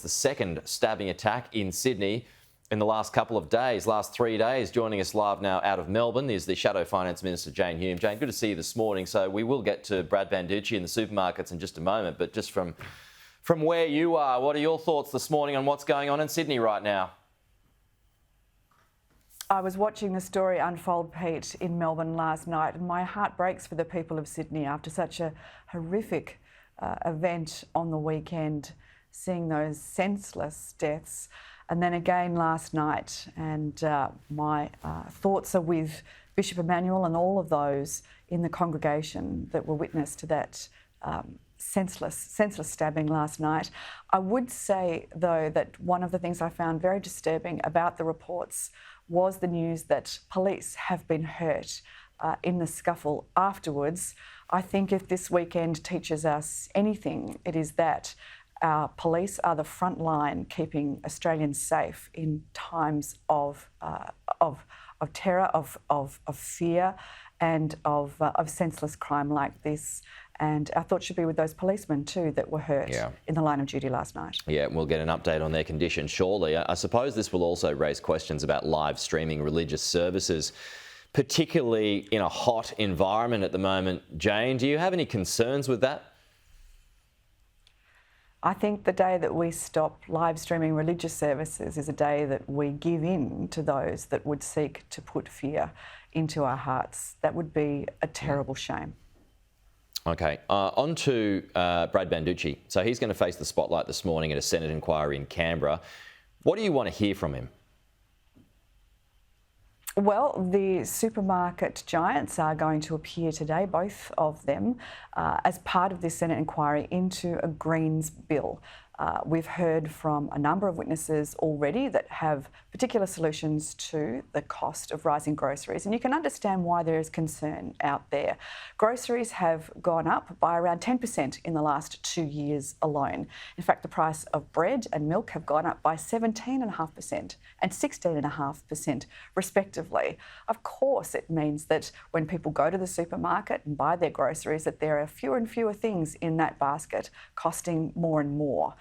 the second stabbing attack in Sydney in the last couple of days, last 3 days. Joining us live now out of Melbourne is the Shadow Finance Minister Jane Hume. Jane, good to see you this morning. So we will get to Brad Banducci in the supermarkets in just a moment, but just from where you are, what are your thoughts this morning on what's going on in Sydney right now? I was watching the story unfold, Pete, in Melbourne last night, and my heart breaks for the people of Sydney after such a horrific event on the weekend, seeing those senseless deaths. And then again last night, and my thoughts are with Bishop Emmanuel and all of those in the congregation that were witness to that senseless stabbing last night. I would say, though, that one of the things I found very disturbing about the reports was the news that police have been hurt in the scuffle afterwards. I think if this weekend teaches us anything, it is that our police are the front line keeping Australians safe in times of terror, of fear, and of senseless crime like this. And our thoughts should be with those policemen too that were hurt in the line of duty last night. Yeah, we'll get an update on their condition shortly. I suppose this will also raise questions about live streaming religious services, particularly in a hot environment at the moment. Jane, do you have any concerns with that? I think the day that we stop live streaming religious services is a day that we give in to those that would seek to put fear into our hearts. That would be a terrible shame. Okay, on to Brad Banducci. So he's going to face the spotlight this morning at a Senate inquiry in Canberra. What do you want to hear from him? Well, the supermarket giants are going to appear today, both of them, as part of this Senate inquiry into a Greens bill. We've heard from a number of witnesses already that have particular solutions to the cost of rising groceries, and you can understand why there is concern out there. Groceries have gone up by around 10% in the last 2 years alone. In fact, the price of bread and milk have gone up by 17.5% and 16.5% respectively. Of course, it means that when people go to the supermarket and buy their groceries, that there are fewer and fewer things in that basket costing more and more.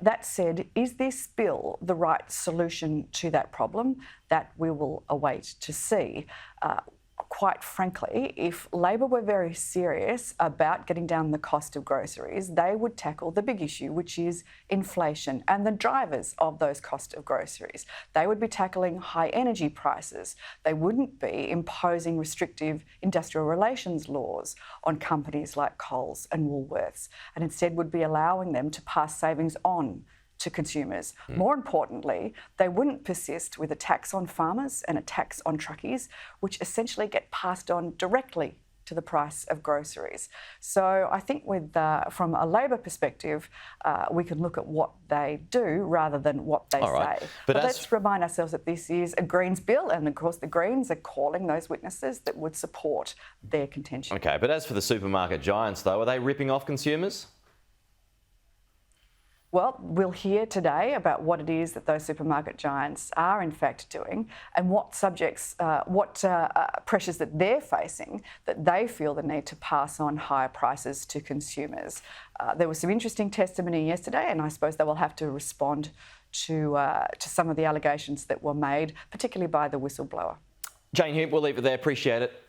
That said, is this bill the right solution to that problem? That we will await to see. Quite frankly, if Labor were very serious about getting down the cost of groceries, they would tackle the big issue, which is inflation and the drivers of those cost of groceries. They would be tackling high energy prices. They wouldn't be imposing restrictive industrial relations laws on companies like Coles and Woolworths, and instead would be allowing them to pass savings on to consumers. More importantly, they wouldn't persist with a tax on farmers and a tax on truckies, which essentially get passed on directly to the price of groceries. So I think from a Labor perspective, we can look at what they do rather than what they say. But let's remind ourselves that this is a Greens bill, and of course the Greens are calling those witnesses that would support their contention. Okay, but as for the supermarket giants though, are they ripping off consumers? Well, we'll hear today about what it is that those supermarket giants are in fact doing and what pressures that they're facing that they feel the need to pass on higher prices to consumers. There was some interesting testimony yesterday, and I suppose they will have to respond to some of the allegations that were made, particularly by the whistleblower. Jane Hume, we'll leave it there. Appreciate it.